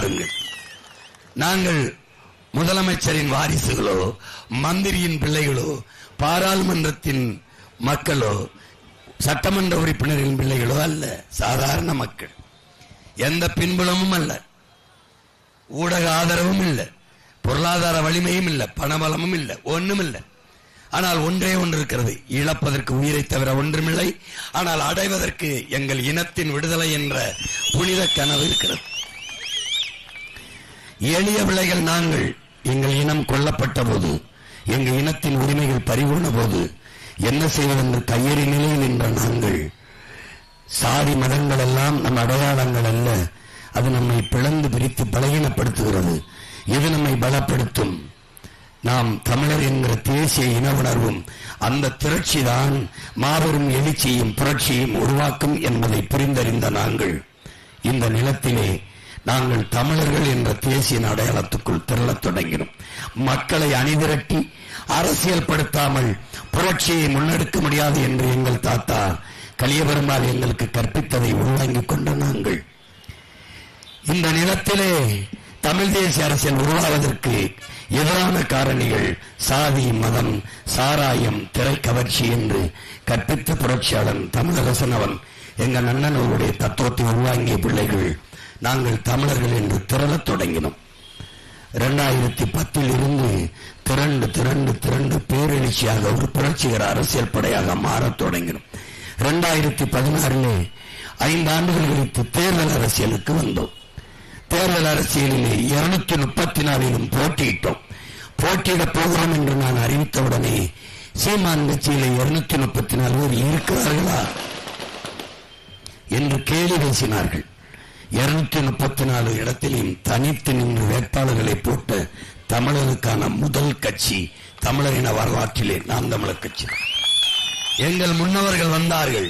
பாருங்கள். நாங்கள் முதலமைச்சரின் வாரிசுகளோ, மந்திரியின் பிள்ளைகளோ, பாராளுமன்றத்தின் மக்களோ, சட்டமன்ற உறுப்பினரின் பிள்ளைகளோ அல்ல. சாதாரண மக்கள். எந்த பின்புலமும் அல்ல, ஊடக ஆதரவும் இல்லை, பொருளாதார வலிமையும் இல்லை, பணபலமும் இல்லை, ஒன்றும் இல்லை. ஆனால் ஒன்றே ஒன்று இருக்கிறது, இழப்பதற்கு உயிரை தவிர ஒன்றுமில்லை. ஆனால் அடைவதற்கு எங்கள் இனத்தின் விடுதலை என்ற புனித கனவு இருக்கிறது. எளிய பிள்ளைகள் நாங்கள். எங்கள் இனம் கொல்லப்பட்ட போது, எங்கள் இனத்தின் உரிமைகள் பறிபோன போது என்ன செய்வதென்று கையெறி நிலையில் என்ற நாங்கள், சாதி மதங்கள் எல்லாம் நம் அடையாளங்கள் அல்ல, அது நம்மை பிளந்து பிரித்து பலகீனப்படுத்துகிறது. இது நம்மை பலப்படுத்தும். நாம் தமிழர் என்கிற தேசிய இன உணர்வும் அந்த திரட்சி தான் மாபெரும் எழுச்சியும் புரட்சியும் உருவாக்கும் என்பதை புரிந்தறிந்த நாங்கள் இந்த நிலத்திலே நாங்கள் தமிழர்கள் என்ற தேசிய அடையாளத்துக்குள் திரளத் தொடங்கினோம். மக்களை அணிதிரட்டி அரசியல் படுத்தாமல் புரட்சியை முன்னெடுக்க முடியாது என்று எங்கள் தாத்தா கலியபெருமாள் எங்களுக்கு கற்பித்ததை உள்வாங்கிக் கொண்ட நாங்கள் இந்த நிலத்திலே தமிழ் தேசிய அரசியல் உருவாவதற்கு எதிரான காரணிகள் சாதி, மதம், சாராயம், திரைக்கவர்ச்சி என்று கற்பித்த புரட்சியாளன் தமிழரசன் அவன் எங்கள் அண்ணனுடைய தத்துவத்தை உள்வாங்கிய பிள்ளைகள் நாங்கள் தமிழர்கள் என்று திரளத் தொடங்கினோம். 2010 இருந்து திரண்டு திரண்டு திரண்டு பேரெழுச்சியாக ஒரு புரட்சிகர அரசியல் படையாக மாறத் தொடங்கினோம். 2016 5 ஆண்டுகள் கழித்து தேர்தல் அரசியலுக்கு வந்தோம். தேர்தல் அரசியலிலே 234 போட்டியிட்டோம். போட்டியிடப் போகிறோம் என்று நான் அறிவித்தவுடனே சீமான் கட்சியிலே 234 பேர் இருக்கிறார்களா என்று கேள்வி பேசினார்கள். 234 இடத்திலும் தனித்து நின்று வேட்பாளர்களை போட்ட தமிழருக்கான முதல் கட்சி தமிழரின வரலாற்றிலே நாம் தமிழர் கட்சி. எங்கள் முன்னவர்கள் வந்தார்கள்.